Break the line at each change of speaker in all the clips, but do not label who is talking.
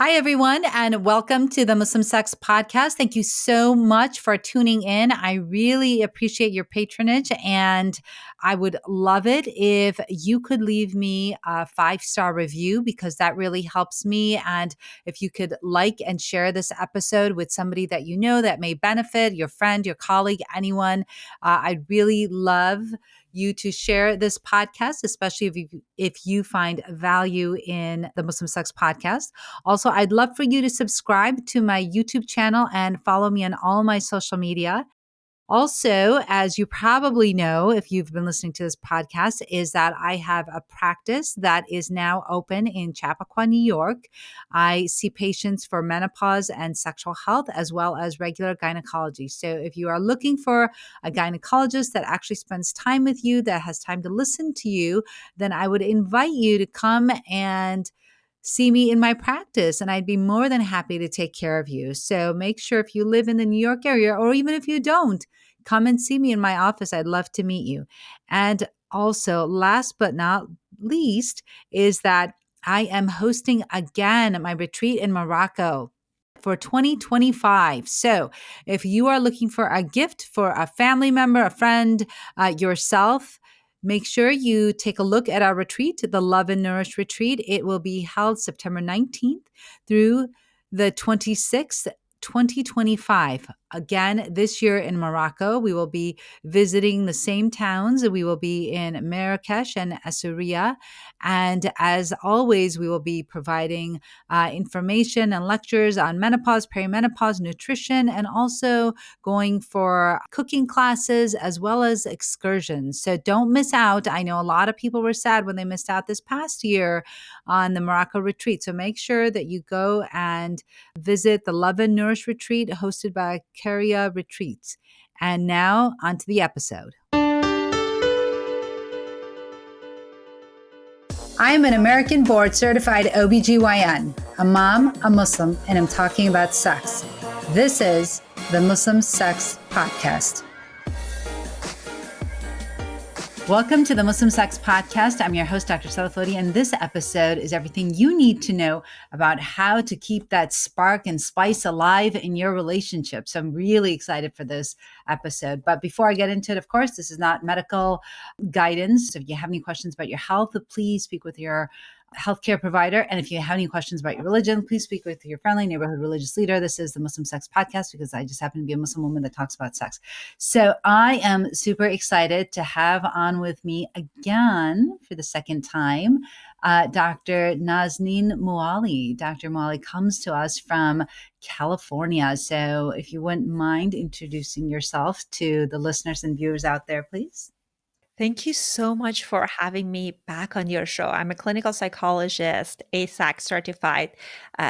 Hi, everyone, and welcome to the Muslim Sex Podcast. Thank you so much for tuning in. I really appreciate your patronage, and I would love it if you could leave me a 5-star review because that really helps me. And if you could like and share this episode with somebody that you know that may benefit, your friend, your colleague, anyone, I'd really love you to share this podcast, especially if you find value in the Muslim Sex Podcast. Also, I'd love for you to subscribe to my YouTube channel and follow me on all my social media. Also, as you probably know, if you've been listening to this podcast, is that I have a practice that is now open in Chappaqua, New York. I see patients for menopause and sexual health, as well as regular gynecology. So if you are looking for a gynecologist that actually spends time with you, that has time to listen to you, then I would invite you to come and see me in my practice, and I'd be more than happy to take care of you. So make sure if you live in the New York area, or even if you don't, come and see me in my office. I'd love to meet you. And also, last but not least, is that I am hosting again my retreat in Morocco for 2025. So if you are looking for a gift for a family member, a friend, yourself, make sure you take a look at our retreat, the Love and Nourish retreat. It will be held September 19th through the 26th, 2025. Again, this year in Morocco, we will be visiting the same towns. We will be in Marrakesh and Essaouira. And as always, we will be providing information and lectures on menopause, perimenopause, nutrition, and also going for cooking classes as well as excursions. So don't miss out. I know a lot of people were sad when they missed out this past year on the Morocco retreat. So make sure that you go and visit the Love and Nourish retreat hosted by Caria Retreats. And now onto the episode. I am an American board certified OBGYN, a mom, a Muslim, and I'm talking about sex. This is the Muslim Sex Podcast. Welcome to the Muslim Sex Podcast. I'm your host, Dr. Sadaf, and this episode is everything you need to know about how to keep that spark and spice alive in your relationship. So I'm really excited for this episode. But before I get into it, of course, this is not medical guidance. So if you have any questions about your health, please speak with your healthcare provider. And if you have any questions about your religion, please speak with your friendly neighborhood religious leader. This is the Muslim Sex Podcast because I just happen to be a Muslim woman that talks about sex. So I am super excited to have on with me again for the second time, Dr. Nazanin Moali. Dr. Moali comes to us from California. So if you wouldn't mind introducing yourself to the listeners and viewers out there, please.
Thank you so much for having me back on your show. I'm a clinical psychologist, ASAC certified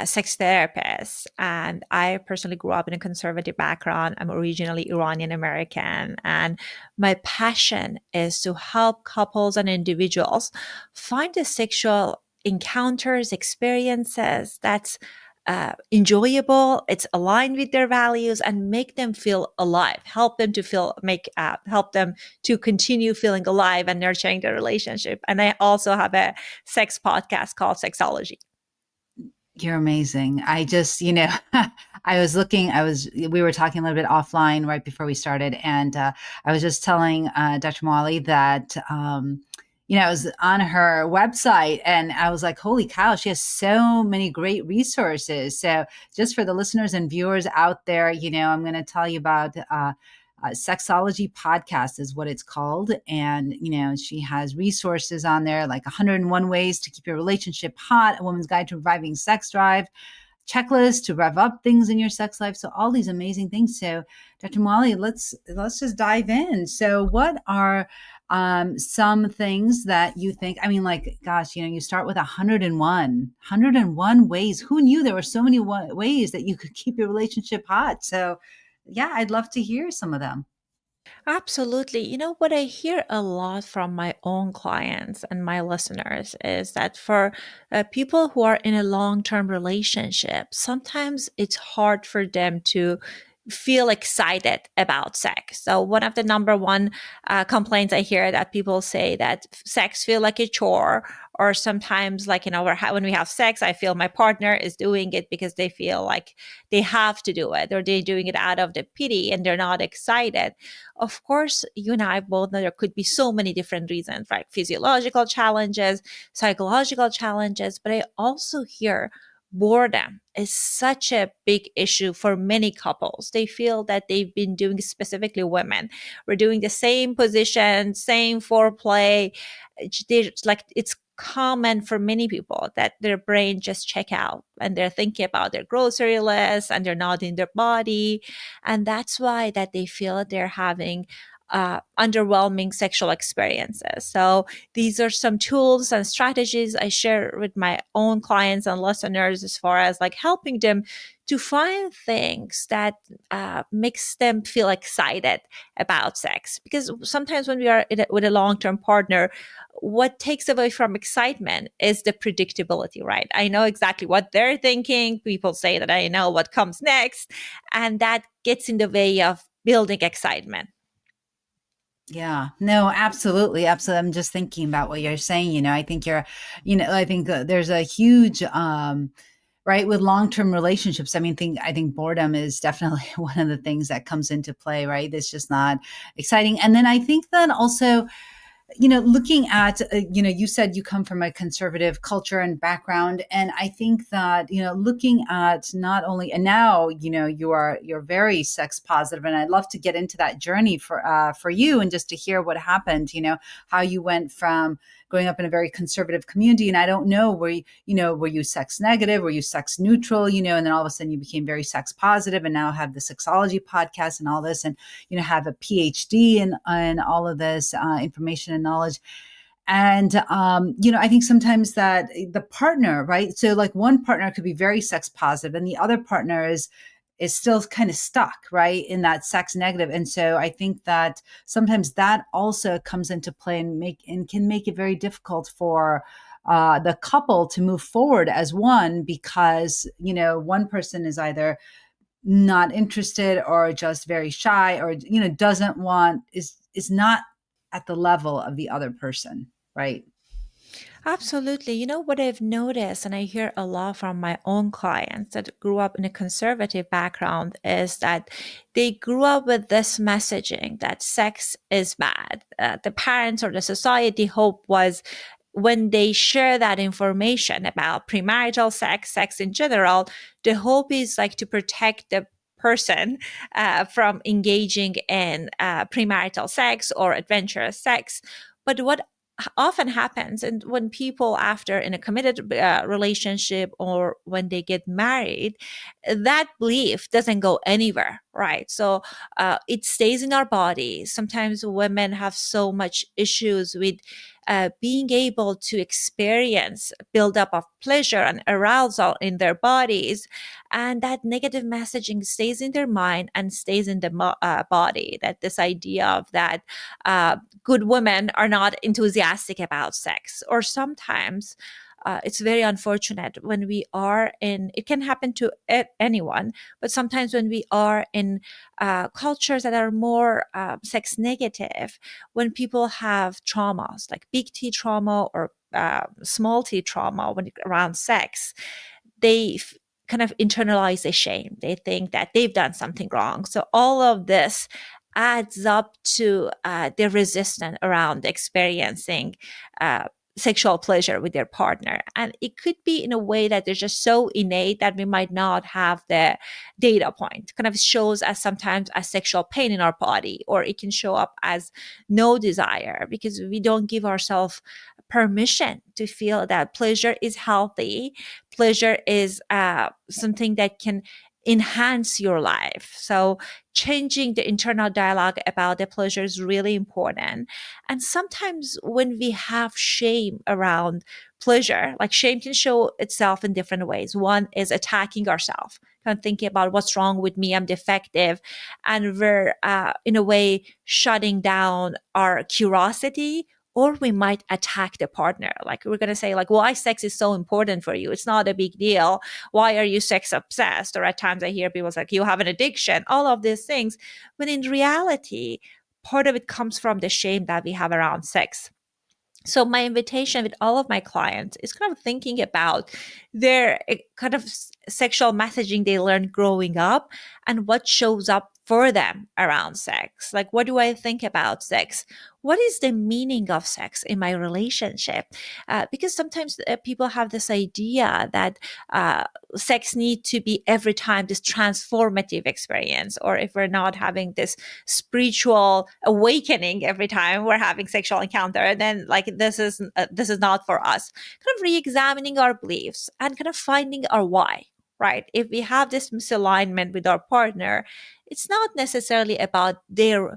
sex therapist, and I personally grew up in a conservative background. I'm originally Iranian American, and my passion is to help couples and individuals find the sexual encounters, experiences that's enjoyable, it's aligned with their values, and make them feel alive. Help them to help them to continue feeling alive and nurturing their relationship. And I also have a sex podcast called Sexology.
You're amazing. I just, we were talking a little bit offline right before we started. And I was just telling Dr. Moali that, I was on her website and I was like, holy cow, she has so many great resources. So just for the listeners and viewers out there, I'm going to tell you about Sexology Podcast is what it's called. And, she has resources on there like 101 ways to keep your relationship hot, a woman's guide to reviving sex drive, checklist to rev up things in your sex life. So all these amazing things. So Dr. Moali, let's just dive in. So what are some things that you think, you start with 101 ways. Who knew there were so many ways that you could keep your relationship hot? So yeah, I'd love to hear some of them.
Absolutely. You know, what I hear a lot from my own clients and my listeners is that for people who are in a long term relationship, sometimes it's hard for them to feel excited about sex. So one of the number one complaints I hear that people say that sex feel like a chore, or sometimes like, when we have sex, I feel my partner is doing it because they feel like they have to do it, or they're doing it out of the pity and they're not excited. Of course, you and I both know there could be so many different reasons, right? Physiological challenges, psychological challenges, but I also hear boredom is such a big issue for many couples. They feel that they've been doing, specifically women, we're doing the same position, same foreplay. It's common for many people that their brain just check out and they're thinking about their grocery list and they're not in their body. And that's why that they feel they're having underwhelming sexual experiences. So these are some tools and strategies I share with my own clients and listeners, as far as like helping them to find things that makes them feel excited about sex. Because sometimes when we are with a long-term partner, what takes away from excitement is the predictability, right? I know exactly what they're thinking. People say that I know what comes next, and that gets in the way of building excitement.
Yeah, no, absolutely. Absolutely. I'm just thinking about what you're saying. I think I think there's a huge, right, with long-term relationships. I think boredom is definitely one of the things that comes into play, right? It's just not exciting. And then I think that also, looking at, you said you come from a conservative culture and background. And I think that, looking at not only, and now, you're very sex positive, and I'd love to get into that journey for you, and just to hear what happened, how you went from growing up in a very conservative community. And I don't know, were you sex negative? Were you sex neutral? And then all of a sudden you became very sex positive, and now have the sexology podcast and all this, and, have a PhD in all of this information and knowledge. And, I think sometimes that the partner, right? So like one partner could be very sex positive and the other partner is still kind of stuck, right, in that sex negative. And so I think that sometimes that also comes into play and can make it very difficult for the couple to move forward as one, because, one person is either not interested or just very shy, or, doesn't want, is not at the level of the other person, right?
Absolutely. You know what I've noticed, and I hear a lot from my own clients that grew up in a conservative background, is that they grew up with this messaging that sex is bad. The parents or the society hope was, when they share that information about premarital sex, sex in general, the hope is like to protect the person from engaging in premarital sex or adventurous sex. But what often happens, and when people after in a committed relationship, or when they get married, that belief doesn't go anywhere, right? So it stays in our body. Sometimes women have so much issues with being able to experience buildup of pleasure and arousal in their bodies, and that negative messaging stays in their mind and stays in the body, that this idea of that good women are not enthusiastic about sex. Or sometimes it's very unfortunate when we are in, it can happen to anyone, but sometimes when we are in cultures that are more sex negative, when people have traumas like big T trauma or small T trauma around sex, they kind of internalize the shame. They think that they've done something wrong. So all of this adds up to their resistance around experiencing sexual pleasure with their partner. And it could be in a way that they're just so innate that we might not have the data point. Kind of shows as sometimes as sexual pain in our body, or it can show up as no desire because we don't give ourselves permission to feel that pleasure is healthy. Pleasure is something that can enhance your life. So changing the internal dialogue about the pleasure is really important. And sometimes when we have shame around pleasure, like shame can show itself in different ways. One is attacking ourselves, kind of thinking about what's wrong with me, I'm defective. And we're in a way shutting down our curiosity or we might attack the partner. Like we're going to say like, why sex is so important for you? It's not a big deal. Why are you sex obsessed? Or at times I hear people say, like, you have an addiction, all of these things. When in reality, part of it comes from the shame that we have around sex. So my invitation with all of my clients is kind of thinking about their kind of sexual messaging they learned growing up and what shows up for them around sex. Like, what do I think about sex? What is the meaning of sex in my relationship? Because sometimes people have this idea that uh, sex need to be every time this transformative experience, or if we're not having this spiritual awakening every time we're having sexual encounter, then like this is not for us. Kind of re-examining our beliefs and kind of finding our why. Right, if we have this misalignment with our partner, it's not necessarily about they're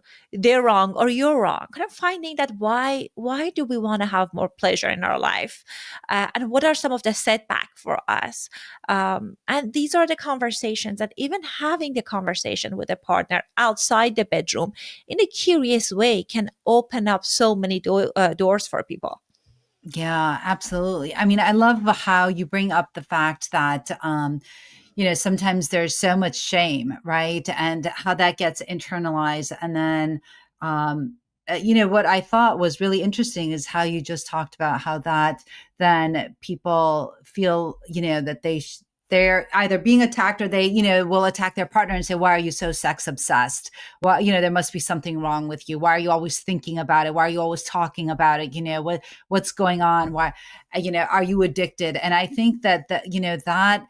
wrong or you're wrong. Kind of finding that why do we want to have more pleasure in our life, and what are some of the setback for us. And these are the conversations that even having the conversation with a partner outside the bedroom in a curious way can open up so many doors for people.
Yeah, absolutely. I mean, I love how you bring up the fact that, sometimes there's so much shame, right? And how that gets internalized. And then, what I thought was really interesting is how you just talked about how that then people feel, that they're either being attacked or they, will attack their partner and say, why are you so sex obsessed? Well, there must be something wrong with you. Why are you always thinking about it? Why are you always talking about it? What's going on? Why, are you addicted? And I think that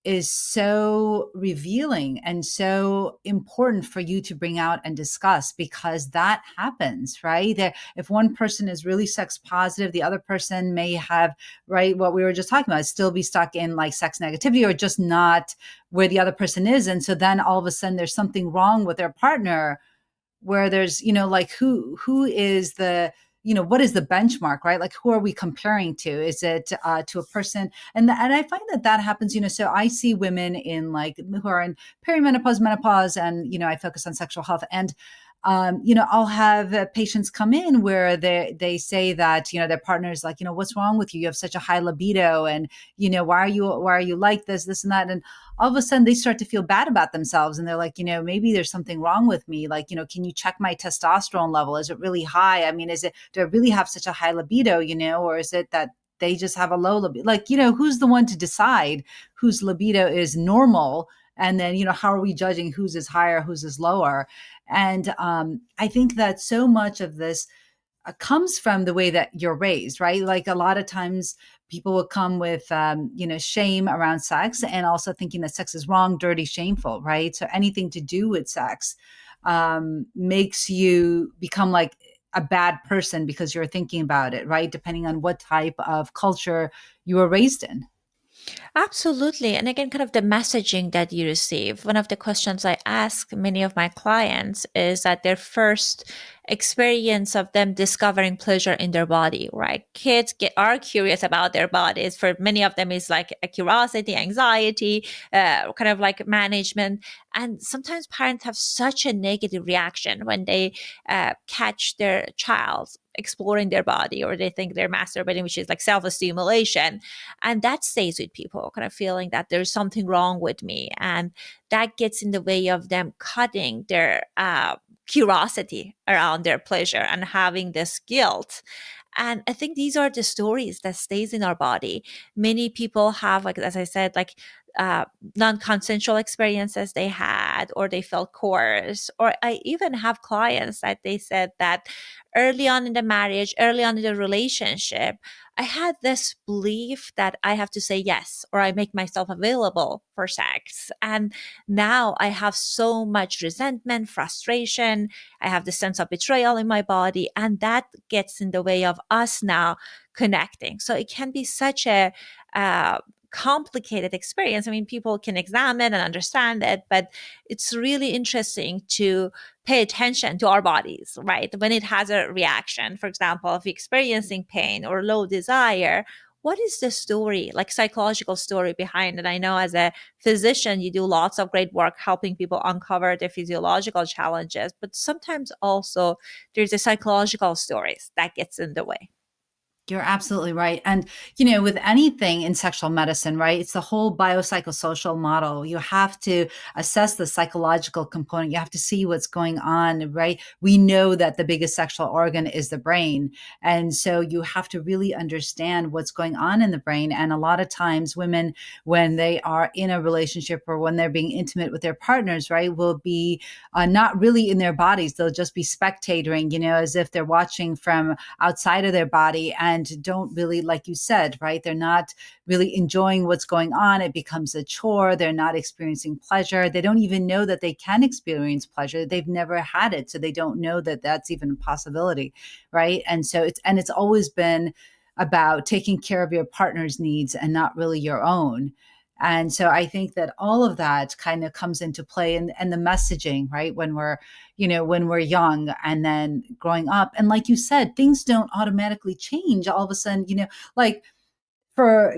is so revealing and so important for you to bring out and discuss, because that happens, right? If one person is really sex positive, the other person may have, right, what we were just talking about, still be stuck in like sex negativity or just not where the other person is. And so then all of a sudden there's something wrong with their partner, where there's like who is the, what is the benchmark, right? Like, who are we comparing to? Is it to a person? And I find that happens, so I see women in like who are in perimenopause, menopause, and I focus on sexual health. And I'll have patients come in where they say that, their partner's like, what's wrong with you? You have such a high libido, and why are you like this and that? And all of a sudden they start to feel bad about themselves, and they're like, maybe there's something wrong with me. Like, can you check my testosterone level? Is it really high? I mean, do I really have such a high libido? Or is it that they just have a low libido? Like, who's the one to decide whose libido is normal? And then, how are we judging whose is higher, whose is lower? And I think that so much of this comes from the way that you're raised, right? Like, a lot of times people will come with, shame around sex, and also thinking that sex is wrong, dirty, shameful, right? So anything to do with sex makes you become like a bad person because you're thinking about it, right? Depending on what type of culture you were raised in.
Absolutely. And again, kind of the messaging that you receive. One of the questions I ask many of my clients is that their first experience of them discovering pleasure in their body, right? Kids are curious about their bodies. For many of them, is like a curiosity, anxiety, kind of like management. And sometimes parents have such a negative reaction when they catch their child exploring their body, or they think they're masturbating, which is like self-stimulation. And that stays with people, kind of feeling that there's something wrong with me. And that gets in the way of them cutting their curiosity around their pleasure and having this guilt. And I think these are the stories that stays in our body. Many people have, like, as I said, like uh, non-consensual experiences they had, or they felt coerced. Or I even have clients that they said that early on in the marriage, early on in the relationship, I had this belief that I have to say yes, or I make myself available for sex. And now I have so much resentment, frustration. I have the sense of betrayal in my body, and that gets in the way of us now connecting. So it can be such a complicated experience. I mean, people can examine and understand it, but it's really interesting to pay attention to our bodies, right? When it has a reaction, for example, if you're experiencing pain or low desire, what is the story, like psychological story behind it? I know as a physician, you do lots of great work helping people uncover the physiological challenges, but sometimes also there's a psychological stories that gets in the way.
You're absolutely right. And, with anything in sexual medicine, right, it's the whole biopsychosocial model. You have to assess the psychological component. You have to see what's going on, right? We know that the biggest sexual organ is the brain. And so you have to really understand what's going on in the brain. And a lot of times, women, when they are in a relationship or when they're being intimate with their partners, right, will be not really in their bodies. They'll just be spectating, as if they're watching from outside of their body and don't really, like you said, right? They're not really enjoying what's going on. It becomes a chore. They're not experiencing pleasure. They don't even know that they can experience pleasure. They've never had it. So they don't know that that's even a possibility, right? And so it's always been about taking care of your partner's needs and not really your own. And so I think that all of that kind of comes into play and the messaging, right? When we're young and then growing up. And like you said, things don't automatically change all of a sudden, like for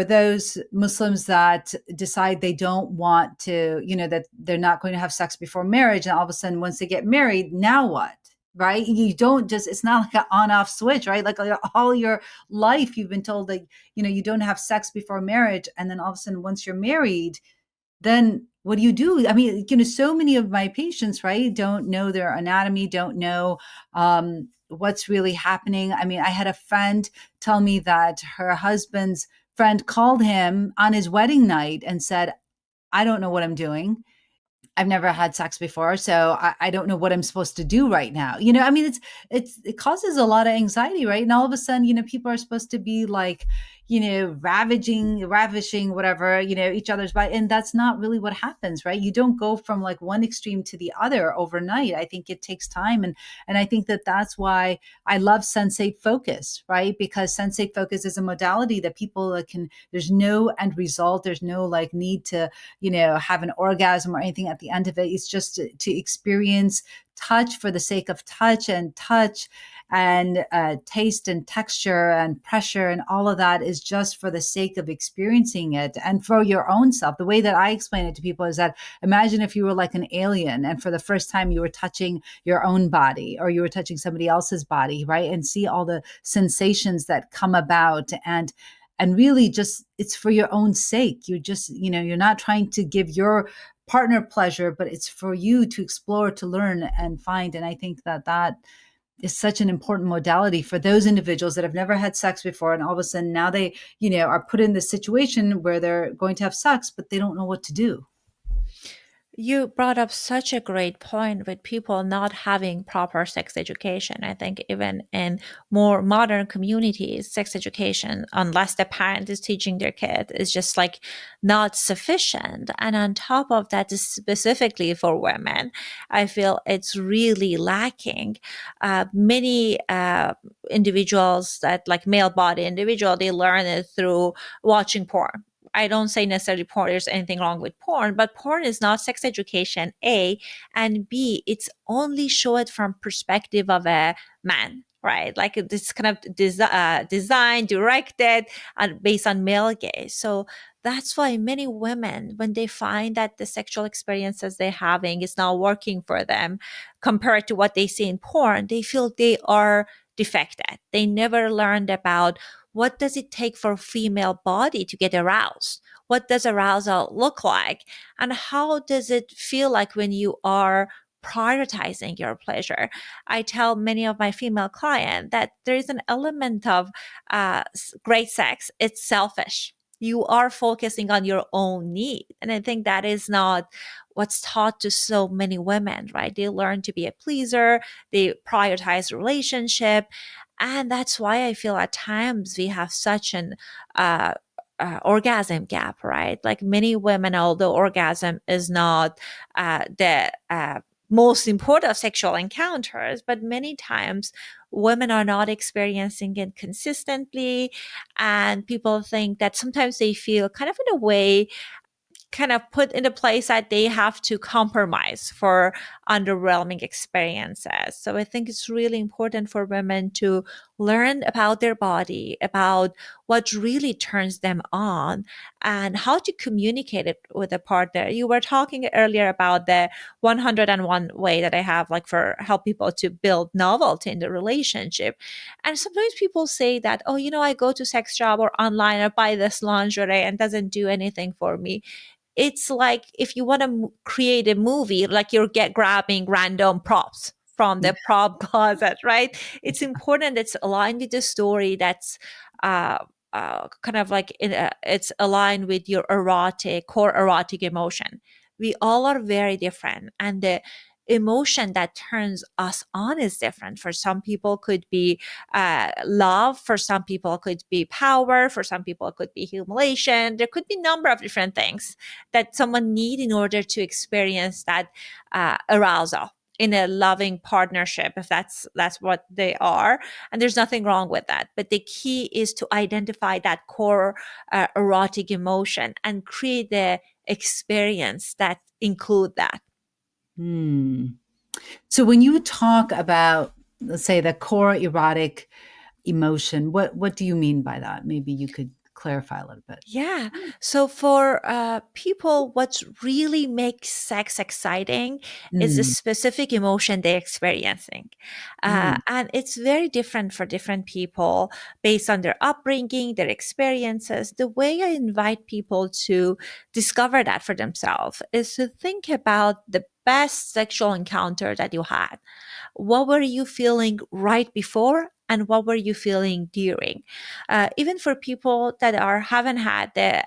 those Muslims that decide they don't want to, that they're not going to have sex before marriage, and all of a sudden once they get married, now what? Right? You don't just, it's not like an on-off switch, right? Like all your life you've been told that, you don't have sex before marriage, and then all of a sudden once you're married, then what do you do? I mean, so many of my patients, right, don't know their anatomy, don't know what's really happening. I mean, I had a friend tell me that her husband's friend called him on his wedding night and said, I don't know what I'm doing. I've never had sex before, so I don't know what I'm supposed to do right now. I mean, it causes a lot of anxiety, right? And all of a sudden, people are supposed to be like, ravishing whatever, each other's body, and that's not really what happens, right? You don't go from like one extreme to the other overnight. I think it takes time, and I think that that's why I love sensate focus, right? Because sensate focus is a modality that people can. There's no end result. There's no like need to have an orgasm or anything at the end of it. It's just to experience touch for the sake of touch, and taste and texture and pressure, and all of that is just for the sake of experiencing it and for your own self. The way that I explain it to people is that imagine if you were like an alien and for the first time you were touching your own body or you were touching somebody else's body, right? And see all the sensations that come about, and really just it's for your own sake. You just you're not trying to give your partner pleasure, but it's for you to explore, to learn and find. And I think that is such an important modality for those individuals that have never had sex before, and all of a sudden now they are put in this situation where they're going to have sex but they don't know what to do.
You brought up such a great point with people not having proper sex education. I think even in more modern communities, sex education, unless the parent is teaching their kid, is just like not sufficient. And on top of that, specifically for women, I feel it's really lacking. Many individuals that like male body individual, they learn it through watching porn. I don't say necessarily porn, there's anything wrong with porn, but porn is not sex education, A, and B, it's only show it from perspective of a man, right? Like this kind of design, directed, and based on male gaze. So that's why many women, when they find that the sexual experiences they're having is not working for them compared to what they see in porn, they feel they are defected. They never learned about what does it take for a female body to get aroused? What does arousal look like? And how does it feel like when you are prioritizing your pleasure? I tell many of my female clients that there is an element of great sex. It's selfish. You are focusing on your own need. And I think that is not what's taught to so many women, right? They learn to be a pleaser, they prioritize relationship, and that's why I feel at times we have such an orgasm gap, right? Like many women, although orgasm is not the most important of sexual encounters, but many times women are not experiencing it consistently. And people think that sometimes they feel kind of in a way kind of put in a place that they have to compromise for underwhelming experiences. So I think it's really important for women to learn about their body, about what really turns them on, and how to communicate it with a partner. You were talking earlier about the 101 way that I have, like, for help people to build novelty in the relationship. And sometimes people say that, oh, I go to sex shop or online, I buy this lingerie and doesn't do anything for me. It's like, if you want to create a movie, like, you're grabbing random props from the prop closet, right? It's important it's aligned with the story, that's uh, kind of like it's aligned with your core erotic emotion. We all are very different, and the emotion that turns us on is different. For some people could be love, for some people could be power, for some people it could be humiliation. There could be a number of different things that someone need in order to experience that arousal in a loving partnership, if that's what they are. And there's nothing wrong with that, but the key is to identify that core erotic emotion and create the experience that include that.
Hmm. So when you talk about, let's say, the core erotic emotion, what do you mean by that? Maybe you could clarify a little bit.
Yeah. So for people, what really makes sex exciting is a
Mm,
specific emotion they're experiencing.
mm,
And it's very different for different people based on their upbringing, their experiences. The way I invite people to discover that for themselves is to think about the best sexual encounter that you had. What were you feeling right before? And what were you feeling during? Even for people that haven't had the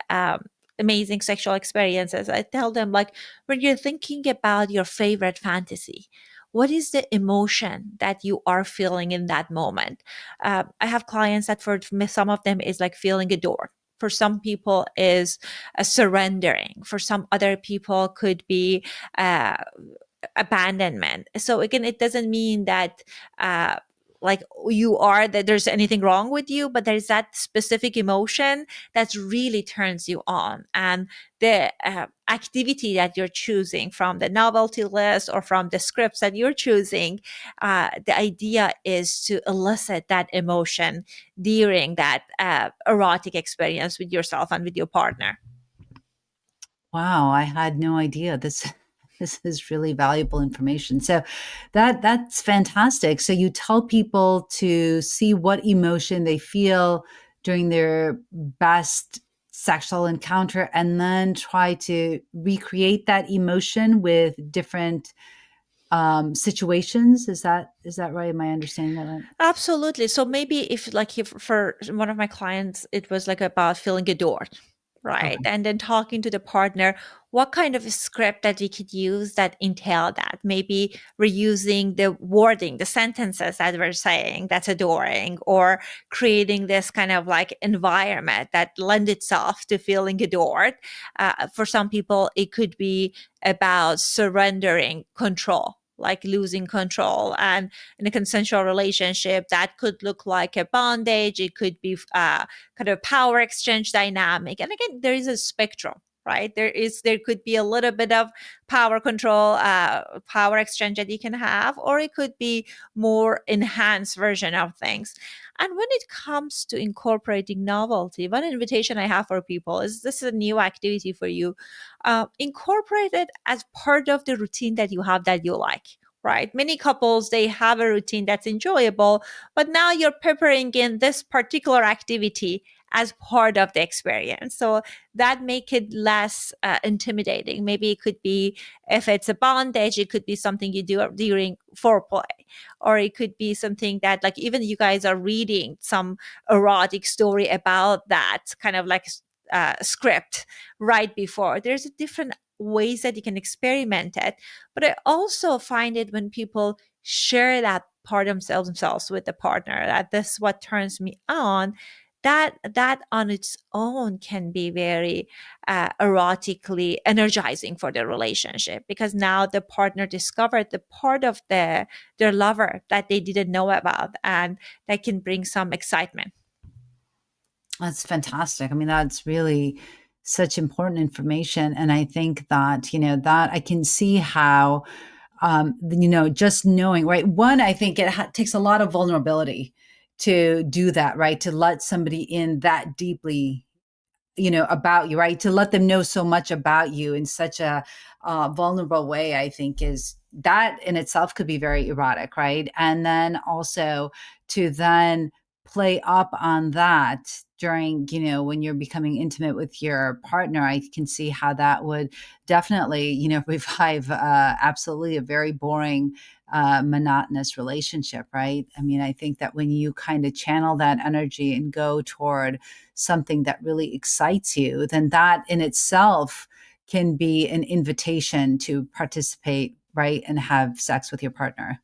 amazing sexual experiences, I tell them, like, when you're thinking about your favorite fantasy, what is the emotion that you are feeling in that moment? I have clients that for some of them is like feeling adored. For some people is surrendering. For some other people could be uh, abandonment. So again, it doesn't mean that like you are that there's anything wrong with you, but there's that specific emotion that really turns you on. And the activity that you're choosing from the novelty list or from the scripts that you're choosing, the idea is to elicit that emotion during that erotic experience with yourself and with your partner.
wow, I had no idea. This this is really valuable information. So that's fantastic. So you tell people to see what emotion they feel during their best sexual encounter and then try to recreate that emotion with different situations. Is that right? Am I understanding that right?
Absolutely. So maybe if for one of my clients, it was like about feeling adored, right?
Okay.
And then talking to the partner, what kind of a script that we could use that entail that? Maybe we're using the wording, the sentences that we're saying that's adoring, or creating this kind of like environment that lend itself to feeling adored. For some people, it could be about surrendering control, like losing control. And in a consensual relationship, that could look like a bondage. It could be kind of power exchange dynamic. And again, there is a spectrum, right? There could be a little bit of power control, power exchange that you can have, or it could be more enhanced version of things. And when it comes to incorporating novelty, one invitation I have for people is, this is a new activity for you. Incorporate it as part of the routine that you have that you like, right? Many couples, they have a routine that's enjoyable, but now you're peppering in this particular activity as part of the experience. So that make it less intimidating. Maybe it could be, if it's a bondage, it could be something you do during foreplay, or it could be something that, like, even you guys are reading some erotic story about that kind of like script right before. There's a different ways that you can experiment it. But I also find it when people share that part of themselves with the partner, that this is what turns me on, that on its own can be very erotically energizing for the relationship, because now the partner discovered the part of their lover that they didn't know about, and that can bring some excitement.
That's fantastic. I mean, that's really such important information. And I think that, that I can see how, just knowing, right? One, I think it takes a lot of vulnerability to do that, right? To let somebody in that deeply, about you, right? To let them know so much about you in such a vulnerable way, I think is that in itself could be very erotic, right? And then also to then play up on that during, when you're becoming intimate with your partner, I can see how that would definitely, revive absolutely a very boring, monotonous relationship, right? I mean, I think that when you kind of channel that energy and go toward something that really excites you, then that in itself can be an invitation to participate, right? And have sex with your partner.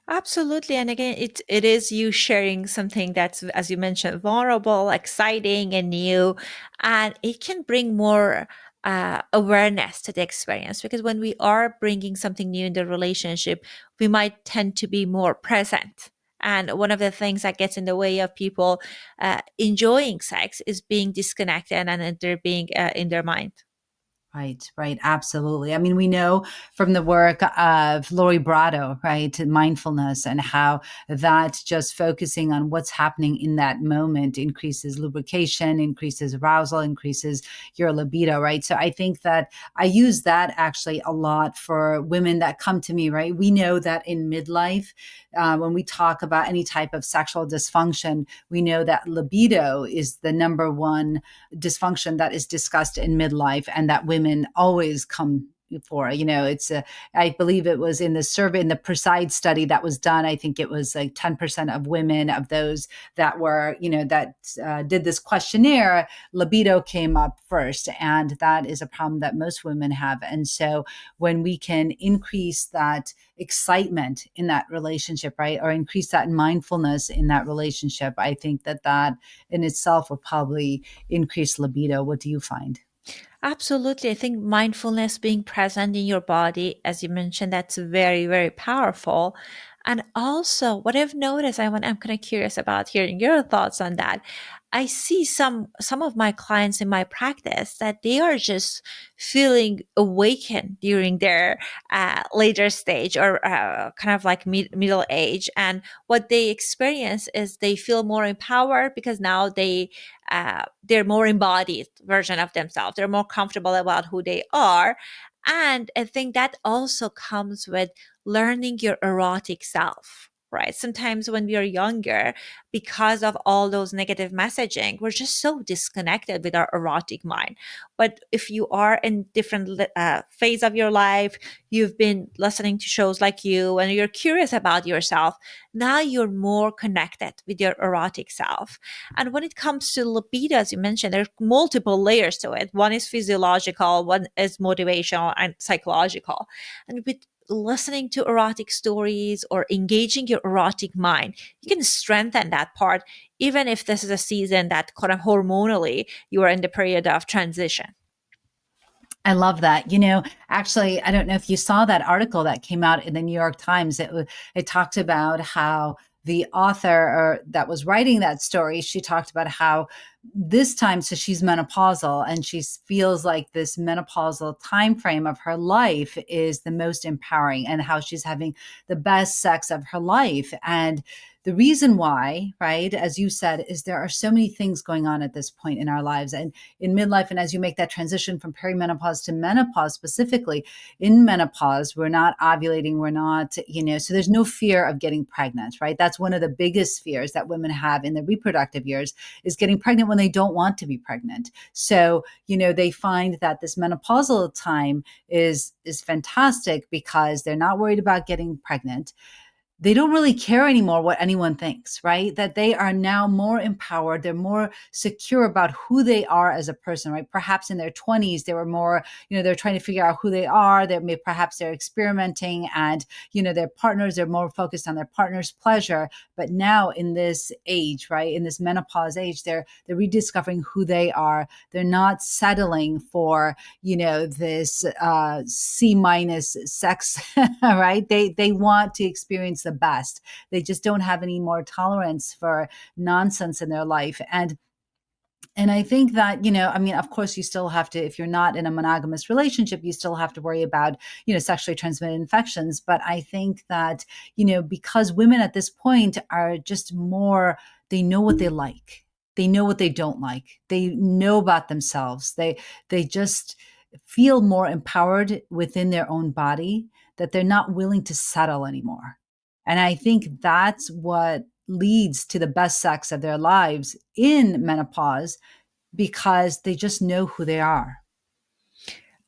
Absolutely. And again, it is you sharing something that's, as you mentioned, vulnerable, exciting, and new. And it can bring more awareness to the experience, because when we are bringing something new in the relationship, we might tend to be more present. And one of the things that gets in the way of people enjoying sex is being disconnected and they're being in their mind.
Right, right, absolutely. I mean, we know from the work of Lori Brado, right, mindfulness, and how that just focusing on what's happening in that moment increases lubrication, increases arousal, increases your libido, right? So I think that I use that actually a lot for women that come to me, right? We know that in midlife, when we talk about any type of sexual dysfunction, we know that libido is the number one dysfunction that is discussed in midlife, and that women always come for. It's I believe it was in the survey, in the Preside study that was done, I think it was like 10% of women, of those that were, that did this questionnaire, libido came up first. And that is a problem that most women have. And so when we can increase that excitement in that relationship, right, or increase that mindfulness in that relationship, I think that that in itself will probably increase libido. What do you find?
Absolutely. I think mindfulness, being present in your body, as you mentioned, that's very, very powerful. And also, what I've noticed, I'm kind of curious about hearing your thoughts on that. I see some of my clients in my practice that they are just feeling awakened during their later stage, or kind of like middle age, and what they experience is they feel more empowered because now they're more embodied version of themselves. They're more comfortable about who they are. And I think that also comes with learning your erotic self, right? Sometimes when we are younger, because of all those negative messaging, we're just so disconnected with our erotic mind. But if you are in different phase of your life, you've been listening to shows like you, and you're curious about yourself, now you're more connected with your erotic self. And when it comes to libido, as you mentioned, there's multiple layers to it. One is physiological, one is motivational and psychological. And with listening to erotic stories or engaging your erotic mind, you can strengthen that part, even if this is a season that kind of hormonally you are in the period of transition.
I love that. Actually, I don't know if you saw that article that came out in the New York Times. It talked about how the author, or that was writing that story, she talked about how this time, so she's menopausal, and she feels like this menopausal time frame of her life is the most empowering, and how she's having the best sex of her life. And the reason why, right, as you said, is there are so many things going on at this point in our lives. And in midlife, and as you make that transition from perimenopause to menopause, specifically in menopause, we're not ovulating, we're not, so there's no fear of getting pregnant, right? That's one of the biggest fears that women have in their reproductive years, is getting pregnant when they don't want to be pregnant. So, they find that this menopausal time is fantastic because they're not worried about getting pregnant. They don't really care anymore what anyone thinks, right? That they are now more empowered. They're more secure about who they are as a person, right? Perhaps in their 20s, they were more, they're trying to figure out who they are. Perhaps they're experimenting, and, their partners, they're more focused on their partner's pleasure. But now in this age, right, in this menopause age, they're rediscovering who they are. They're not settling for, this C minus sex, right? They want to experience the best. They just don't have any more tolerance for nonsense in their life. And And I think that, I mean, of course, you still have to, if you're not in a monogamous relationship, you still have to worry about, sexually transmitted infections. But I think that, because women at this point are just more, they know what they like. They know what they don't like. They know about themselves. They just feel more empowered within their own body, that they're not willing to settle anymore. And I think that's what leads to the best sex of their lives in menopause, because they just know who they are.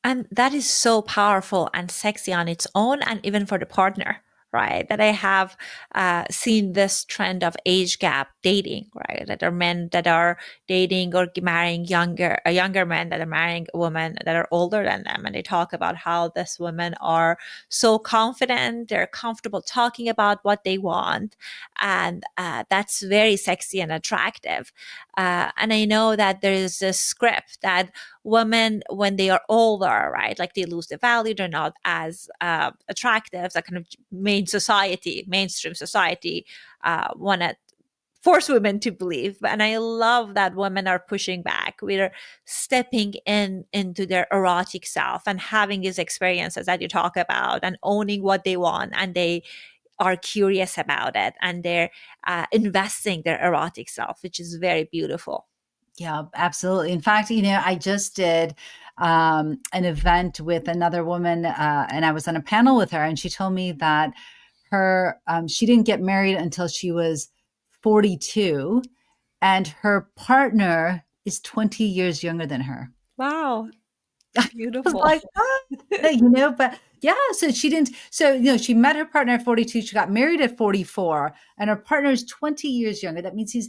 And that is so powerful and sexy on its own, and even for the partner, right? That I have seen this trend of age gap dating, right? That are men that are dating or marrying younger men that are marrying women that are older than them. And they talk about how these women are so confident, they're comfortable talking about what they want. And that's very sexy and attractive. And I know that there is this script that women, when they are older, right, like they lose their value, they're not as attractive, that kind of mainstream society want to force women to believe. And I love that women are pushing back. We're stepping into their erotic self and having these experiences that you talk about and owning what they want, and they are curious about it, and they're investing their erotic self, which is very beautiful.
Yeah, absolutely. In fact, I just did an event with another woman, and I was on a panel with her, and she told me that she didn't get married until she was 42, and her partner is 20 years younger than her.
Wow,
I was
beautiful.
like, but yeah, so she didn't, so, she met her partner at 42, she got married at 44, and her partner is 20 years younger. That means he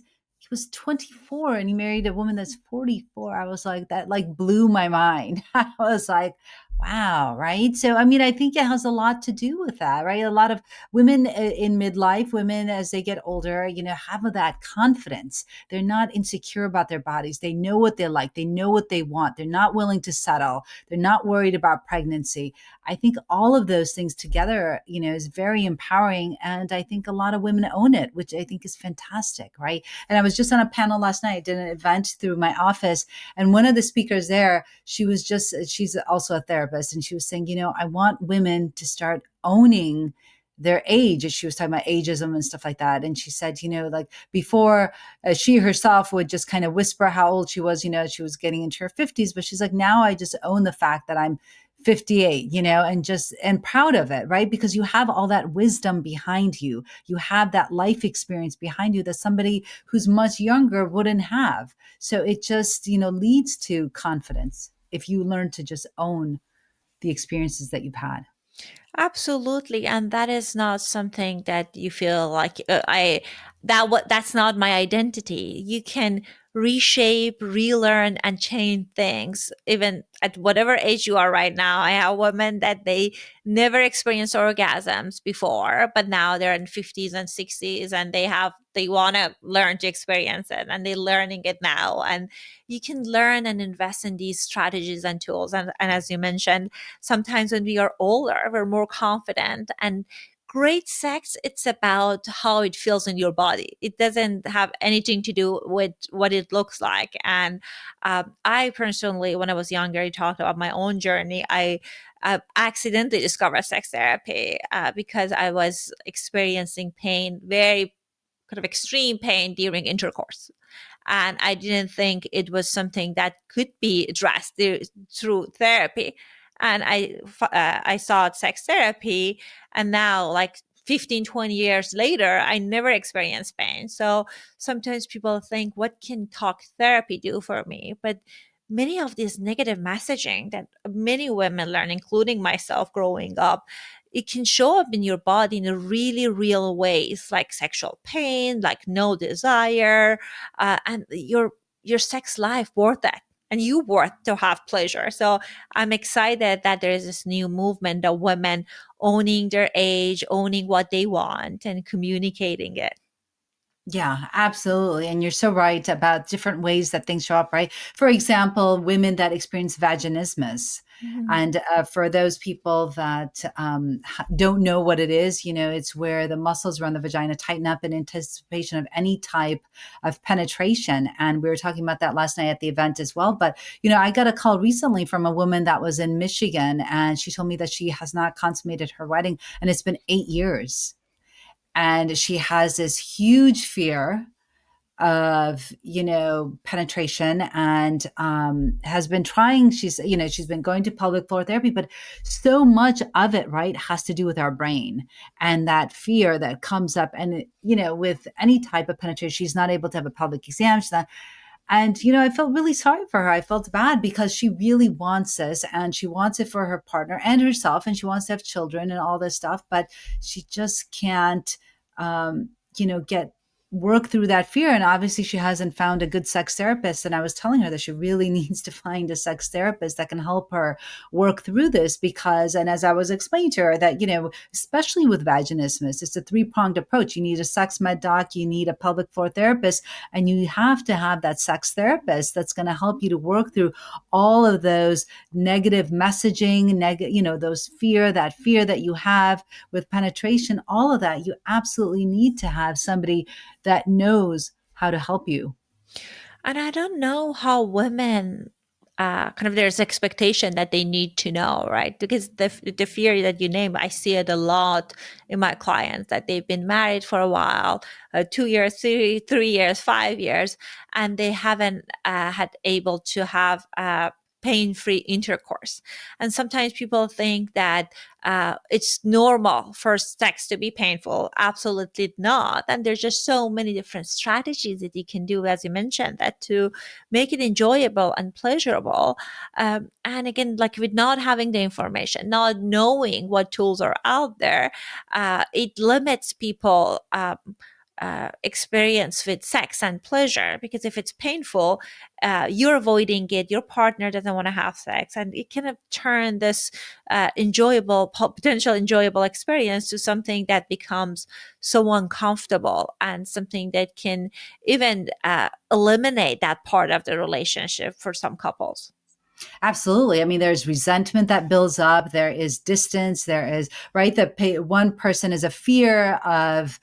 was 24 and he married a woman that's 44. I was like, that like blew my mind. I was like, wow, right? So, I mean, I think it has a lot to do with that, right? A lot of women in midlife, women as they get older, have that confidence. They're not insecure about their bodies. They know what they like. They know what they want. They're not willing to settle. They're not worried about pregnancy. I think all of those things together, is very empowering. And I think a lot of women own it, which I think is fantastic, right? And I was just on a panel last night, I did an event through my office. And one of the speakers there, she's also a therapist. And she was saying, I want women to start owning their age. She was talking about ageism and stuff like that. And she said, like before, she herself would just kind of whisper how old she was, she was getting into her 50s, but she's like, now I just own the fact that I'm 58, and proud of it, right? Because you have all that wisdom behind you. You have that life experience behind you that somebody who's much younger wouldn't have. So it just, leads to confidence if you learn to just own the experiences that you've had.
Absolutely, and that is not something that you feel like I that what that's not my identity. You can reshape, relearn, and change things even at whatever age you are right now. I have women that they never experienced orgasms before, but now they're in 50s and 60s, and they want to learn to experience it, and they're learning it now. And you can learn and invest in these strategies and tools. And as you mentioned, sometimes when we are older, we're more confident, and great sex, it's about how it feels in your body. It doesn't have anything to do with what it looks like. And I personally, when I was younger, I talked about my own journey. I accidentally discovered sex therapy because I was experiencing pain, very kind of extreme pain during intercourse, and I didn't think it was something that could be addressed through therapy. And I sought sex therapy, and now, like 15, 20 years later, I never experienced pain. So sometimes people think, what can talk therapy do for me? But many of this negative messaging that many women learn, including myself growing up, it can show up in your body in a really real ways, like sexual pain, like no desire, and your sex life worth it, and you worth to have pleasure. So I'm excited that there is this new movement of women owning their age, owning what they want, and communicating it.
Yeah, absolutely. And you're so right about different ways that things show up, right? For example, women that experience vaginismus.
Mhm.
And for those people that don't know what it is, it's where the muscles around the vagina tighten up in anticipation of any type of penetration. And we were talking about that last night at the event as well. But, I got a call recently from a woman that was in Michigan, and she told me that she has not consummated her wedding, and it's been 8 years. And she has this huge fear of penetration, and has been trying. She's been going to pelvic floor therapy, but so much of it, right, has to do with our brain, and that fear that comes up. And with any type of penetration, she's not able to have a pelvic exam. She's not. And I felt really sorry for her. I felt bad because she really wants this, and she wants it for her partner and herself, and she wants to have children and all this stuff, but she just can't get work through that fear. And obviously she hasn't found a good sex therapist. And I was telling her that she really needs to find a sex therapist that can help her work through this, because, and as I was explaining to her, that especially with vaginismus, it's a three-pronged approach. You need a sex med doc, you need a pelvic floor therapist, and you have to have that sex therapist that's going to help you to work through all of those negative messaging, those that fear that you have with penetration. All of that, you absolutely need to have somebody that knows how to help you.
And I don't know how women kind of there's expectation that they need to know, right? Because the fear that you name, I see it a lot in my clients that they've been married for a while, 2 years, 3 years, 5 years, and they haven't had able to have pain-free intercourse. And sometimes people think that it's normal for sex to be painful. Absolutely not. And there's just so many different strategies that you can do, as you mentioned, that to make it enjoyable and pleasurable. And again, like with not having the information, not knowing what tools are out there, it limits people. Experience with sex and pleasure, because if it's painful, you're avoiding it, your partner doesn't want to have sex, and it can turn this potential enjoyable experience to something that becomes so uncomfortable, and something that can even eliminate that part of the relationship for some couples.
Absolutely. I mean, there's resentment that builds up. There is distance. There is, right, one person is a fear of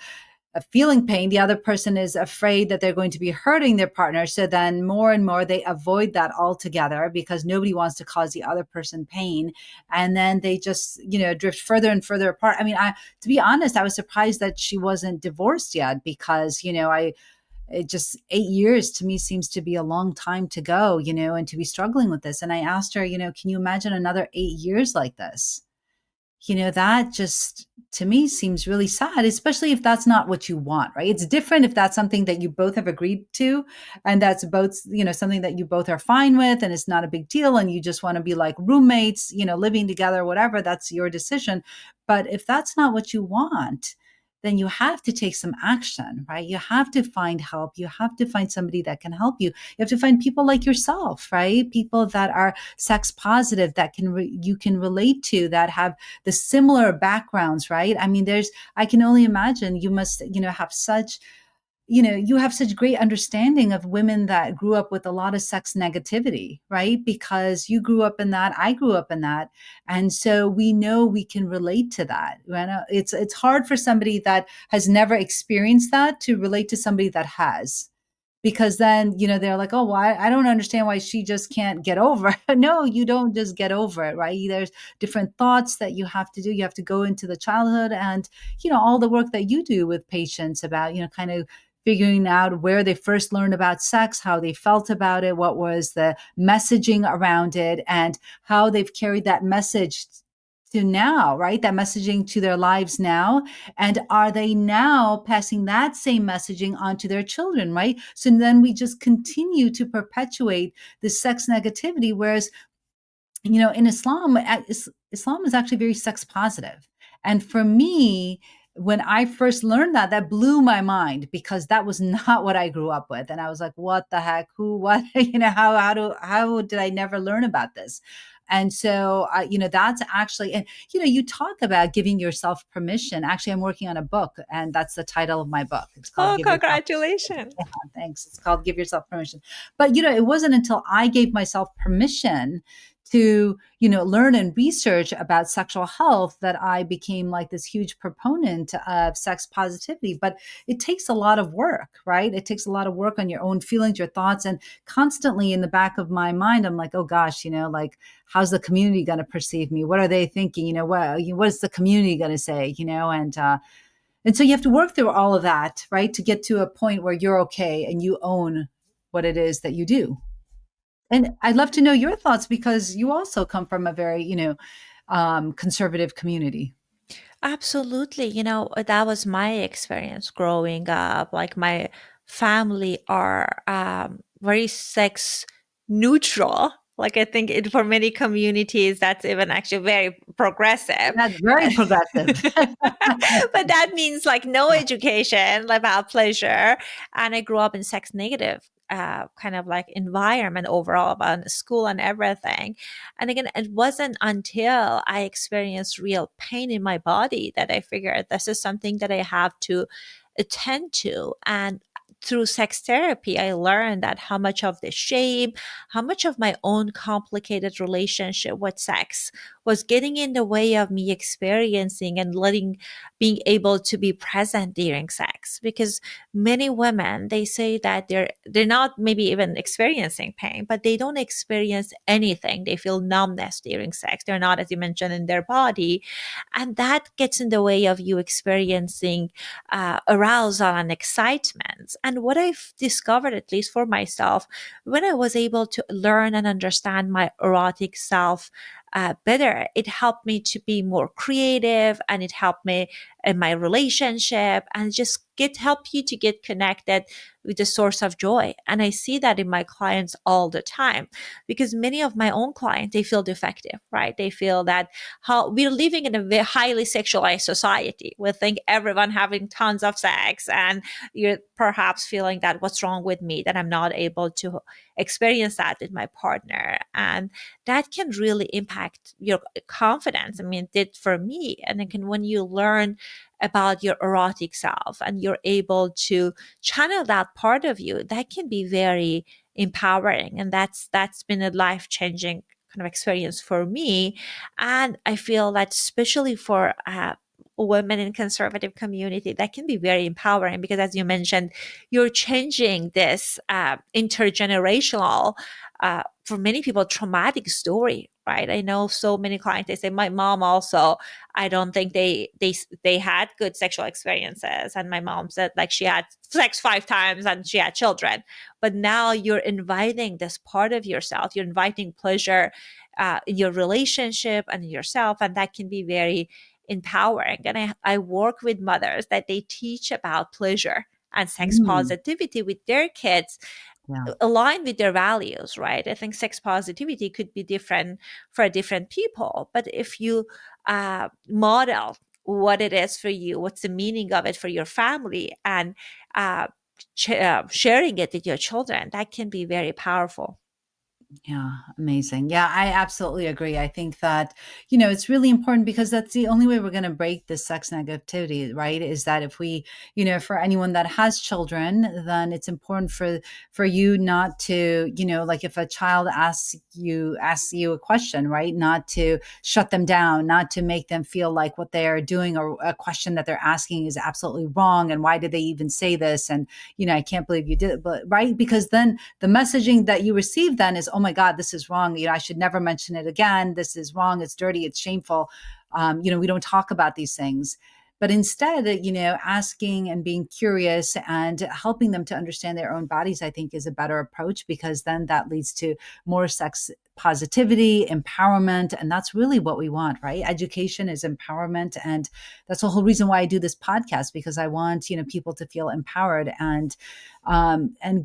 feeling pain. The other person is afraid that they're going to be hurting their partner. So then more and more they avoid that altogether, because nobody wants to cause the other person pain. And then they just, drift further and further apart. I mean, to be honest, I was surprised that she wasn't divorced yet, because, it just 8 years to me seems to be a long time to go, and to be struggling with this. And I asked her, can you imagine another 8 years like this? That just to me seems really sad, especially if that's not what you want, right? It's different if that's something that you both have agreed to, and that's both, something that you both are fine with, and it's not a big deal, and you just want to be like roommates, living together, whatever, that's your decision. But if that's not what you want, then you have to take some action, right? You have to find help. You have to find somebody that can help you. You have to find people like yourself, right? People that are sex positive, that you can relate to, that have the similar backgrounds, right? I mean, I can only imagine you must, have such, you have such great understanding of women that grew up with a lot of sex negativity, right? Because you grew up in that, I grew up in that. And so we know we can relate to that. It's hard for somebody that has never experienced that to relate to somebody that has, because then they're like, oh, well, I don't understand why she just can't get over it. No, you don't just get over it, right? There's different thoughts that you have to do. You have to go into the childhood, and all the work that you do with patients about kind of figuring out where they first learned about sex, how they felt about it, what was the messaging around it, and how they've carried that message to now, right? That messaging to their lives now. And are they now passing that same messaging on to their children, right? So then we just continue to perpetuate this sex negativity. Whereas, in Islam, Islam is actually very sex positive. And for me, when I first learned that, that blew my mind, because that was not what I grew up with. And I was like, what the heck? Who, what, how did I never learn about this? And so, that's actually, and, you talk about giving yourself permission. Actually, I'm working on a book, and that's the title of my book. It's called
Oh,
Give Yourself.
congratulations.
Yeah, thanks. It's called Give Yourself Permission. But, it wasn't until I gave myself permission to learn and research about sexual health that I became like this huge proponent of sex positivity. But it takes a lot of work, right? It takes a lot of work on your own feelings, your thoughts, and constantly in the back of my mind I'm like, oh gosh, like how's the community going to perceive me? What are they thinking? What is the community going to say? And so you have to work through all of that, right, to get to a point where you're okay and you own what it is that you do. And I'd love to know your thoughts because you also come from a very, conservative community.
Absolutely. That was my experience growing up. Like my family are very sex neutral. Like I think for many communities, that's even actually very progressive.
That's very progressive.
But that means like no education about pleasure. And I grew up in sex negative kind of like environment overall about school and everything. And again, it wasn't until I experienced real pain in my body that I figured this is something that I have to attend to. And through sex therapy, I learned that how much of the shame, how much of my own complicated relationship with sex was getting in the way of me experiencing and being able to be present during sex. Because many women, they say that they're not maybe even experiencing pain, but they don't experience anything. They feel numbness during sex. They're not, as you mentioned, in their body, and that gets in the way of you experiencing arousal and excitement. And what I've discovered, at least for myself, when I was able to learn and understand my erotic self better, it helped me to be more creative, and it helped me in my relationship, and just help you to get connected with the source of joy. And I see that in my clients all the time, because many of my own clients, they feel defective, right? They feel that how we're living in a very highly sexualized society. We think everyone having tons of sex, and you're perhaps feeling that what's wrong with me that I'm not able to experience that with my partner. And that can really impact your confidence. I mean, it did for me. And again, when you learn about your erotic self and you're able to channel that part of you, that can be very empowering. And that's been a life-changing kind of experience for me. And I feel that especially for women in conservative community, that can be very empowering, because as you mentioned, you're changing this intergenerational, for many people, traumatic story, right? I know so many clients, they say my mom also, I don't think they had good sexual experiences, and my mom said like she had sex 5 times and she had children. But now you're inviting this part of yourself, you're inviting pleasure in your relationship and in yourself, and that can be very empowering. And I work with mothers that they teach about pleasure and sex
Mm,
positivity with their kids,
yeah.
aligned with their values, right? I think sex positivity could be different for different people, but if you model what it is for you, what's the meaning of it for your family, and uh, sharing it with your children, that can be very powerful.
Yeah, amazing. Yeah, I absolutely agree. I think that, it's really important because that's the only way we're going to break this sex negativity, right? Is that if we, for anyone that has children, then it's important for you not to, like if a child asks you a question, right? Not to shut them down, not to make them feel like what they're doing or a question that they're asking is absolutely wrong, and why did they even say this? And, I can't believe you did it, but right? Because then the messaging that you receive then is, oh my God, this is wrong. I should never mention it again. This is wrong. It's dirty. It's shameful. We don't talk about these things. But instead, asking and being curious and helping them to understand their own bodies, I think is a better approach, because then that leads to more sex positivity, empowerment. And that's really what we want, right? Education is empowerment. And that's the whole reason why I do this podcast, because I want, people to feel empowered and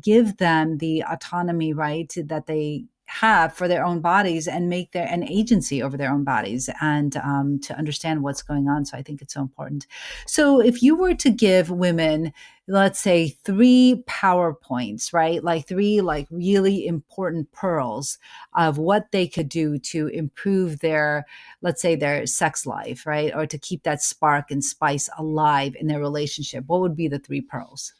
give them the autonomy, right, that they have for their own bodies, and make their an agency over their own bodies, and to understand what's going on. So I think it's so important. So if you were to give women, let's say, three PowerPoints, right, like three like really important pearls of what they could do to improve their, let's say, their sex life, right, or to keep that spark and spice alive in their relationship, what would be the three pearls?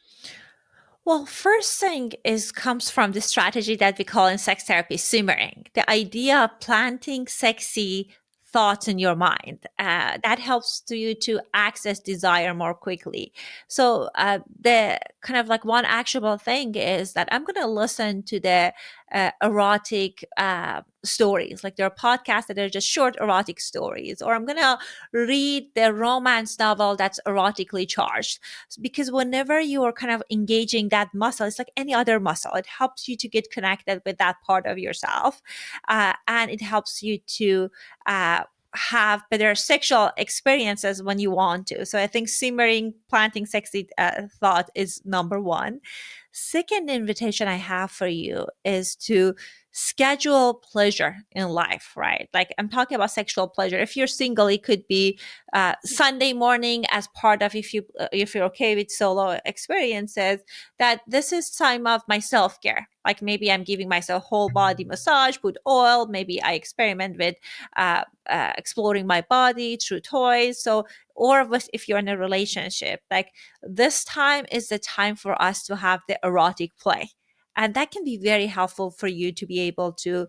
Well, first thing is comes from the strategy that we call in sex therapy simmering. The idea of planting sexy thoughts in your mind that helps to you to access desire more quickly. So the kind of like one actionable thing is that I'm going to listen to the erotic stories. Like there are podcasts that are just short erotic stories, or I'm going to read the romance novel that's erotically charged, because whenever you are kind of engaging that muscle, it's like any other muscle. It helps you to get connected with that part of yourself, and it helps you to have better sexual experiences when you want to. So I think simmering, planting sexy thought is number one. Second invitation I have for you is to schedule pleasure in life, right? Like I'm talking about sexual pleasure. If you're single, it could be Sunday morning as part of, if you're okay with solo experiences, that this is time of my self care. Like maybe I'm giving myself whole body massage, put oil. Maybe I experiment with exploring my body through toys. So, or if you're in a relationship, like this time is the time for us to have the erotic play. And that can be very helpful for you to be able to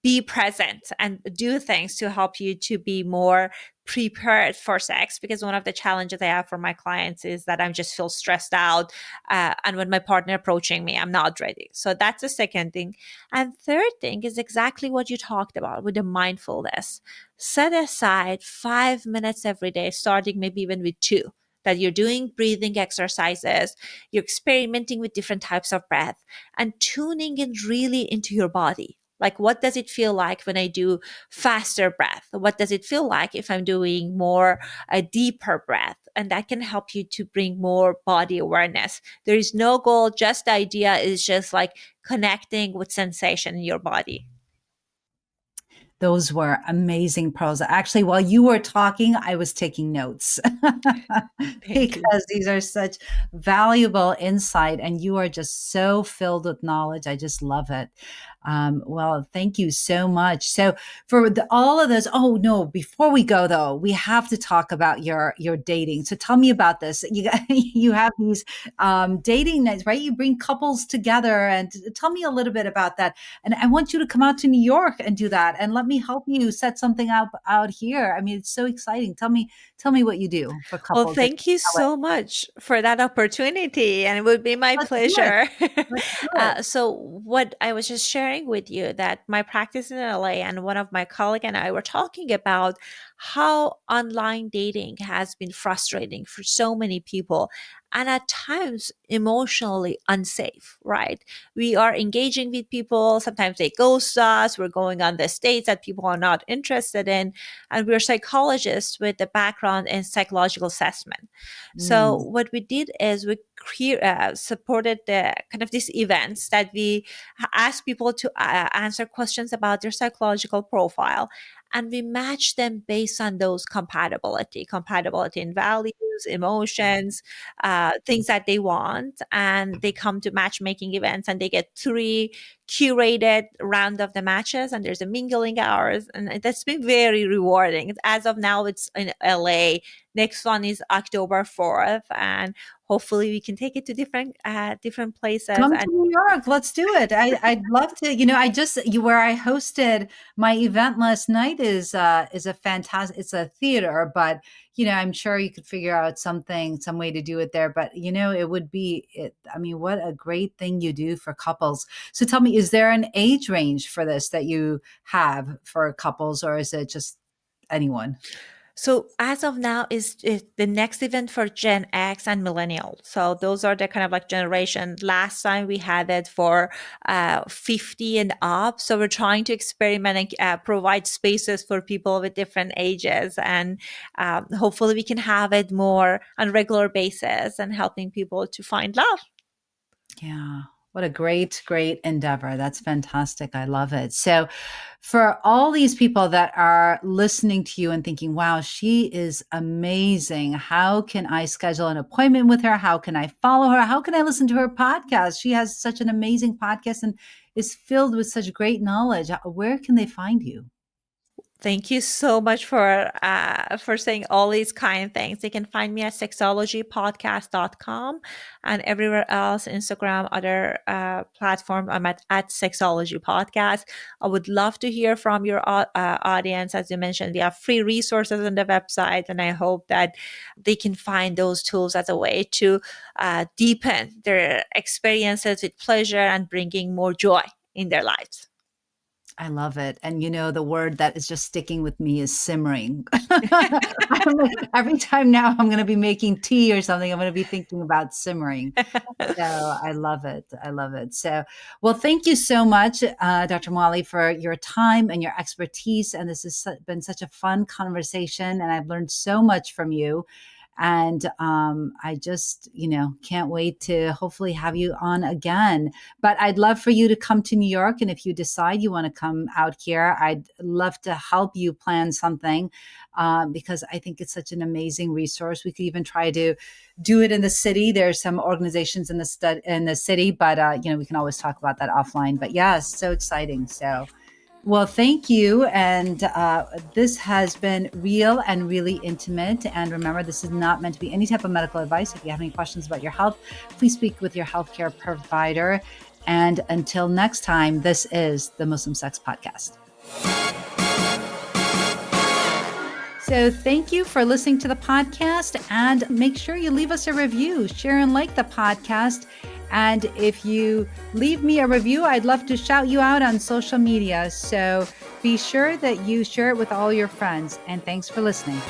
be present and do things to help you to be more prepared for sex. Because one of the challenges I have for my clients is that I just feel stressed out. And when my partner approaching me, I'm not ready. So that's the second thing. And third thing is exactly what you talked about with the mindfulness. Set aside 5 minutes every day, starting maybe even with two, that you're doing breathing exercises, you're experimenting with different types of breath, and tuning in really into your body. Like, what does it feel like when I do faster breath? What does it feel like if I'm doing more a deeper breath? And that can help you to bring more body awareness. There is no goal, just the idea is just like connecting with sensation in your body.
Those were amazing pearls. Actually, while you were talking, I was taking notes
Thank you.
because these are such valuable insight, and you are just so filled with knowledge. I just love it. Well, thank you so much. So, for all of those, oh no, before we go though, we have to talk about your dating. So, tell me about this. You have these dating nights, right? You bring couples together, and tell me a little bit about that. And I want you to come out to New York and do that, and let me help you set something up out here. I mean, it's so exciting. Tell me what you do for
Well,
couples in
thank you
LA.
so much for that opportunity, and it would be my
Let's do it.
pleasure.
Let's do it.
So, what I was just sharing with you that my practice in LA and one of my colleague and I were talking about how online dating has been frustrating for so many people, and at times emotionally unsafe. Right? We are engaging with people. Sometimes they ghost us. We're going on the dates that people are not interested in, and we're psychologists with a background in psychological assessment. So
Mm.
what we did is we supported the kind of these events that we asked people to answer questions about their psychological profile, and we match them based on those compatibility in values, emotions, things that they want, and they come to matchmaking events and they get three curated round of the matches, and there's a mingling hours, and that's been very rewarding. As of now, it's in LA. Next one is October 4th, and hopefully we can take it to different places.
Come to
And
New York. Let's do it. I'd love to. I just where I hosted my event last night is a fantastic. It's a theater, but I'm sure you could figure out some way to do it there. But it would be. I mean, what a great thing you do for couples. So tell me, is there an age range for this that you have for couples, or is it just anyone?
so as of now is the next event for Gen X and millennial. So those are the kind of like generation. Last time we had it for 50 and up. So we're trying to experiment and provide spaces for people with different ages, and hopefully we can have it more on regular basis and helping people to find love.
Yeah. What a great endeavor. That's fantastic. I love it. So, for all these people that are listening to you and thinking, wow, she is amazing. How can I schedule an appointment with her? How can I follow her? How can I listen to her podcast? She has such an amazing podcast and is filled with such great knowledge. Where can they find you?
Thank you so much for saying all these kind things. You can find me at sexologypodcast.com and everywhere else, Instagram, other platform. I'm at Sexology Podcast. I would love to hear from your audience. As you mentioned, we have free resources on the website, and I hope that they can find those tools as a way to deepen their experiences with pleasure and bringing more joy in their lives.
I love it. And the word that is just sticking with me is simmering. Every time now I'm going to be making tea or something, I'm going to be thinking about simmering. So I love it. I love it. So, well, thank you so much, Dr. Moali, for your time and your expertise. And this has been such a fun conversation. And I've learned so much from you. And I just, can't wait to hopefully have you on again. But I'd love for you to come to New York. And if you decide you want to come out here, I'd love to help you plan something because I think it's such an amazing resource. We could even try to do it in the city. There's some organizations in the city, but we can always talk about that offline. But yes, so exciting. So. Well, thank you. And this has been real and really intimate. And remember, this is not meant to be any type of medical advice. If you have any questions about your health, please speak with your healthcare provider. And until next time, this is the Muslim Sex Podcast. So thank you for listening to the podcast, and make sure you leave us a review, share and like the podcast. And if you leave me a review, I'd love to shout you out on social media. So be sure that you share it with all your friends. And thanks for listening.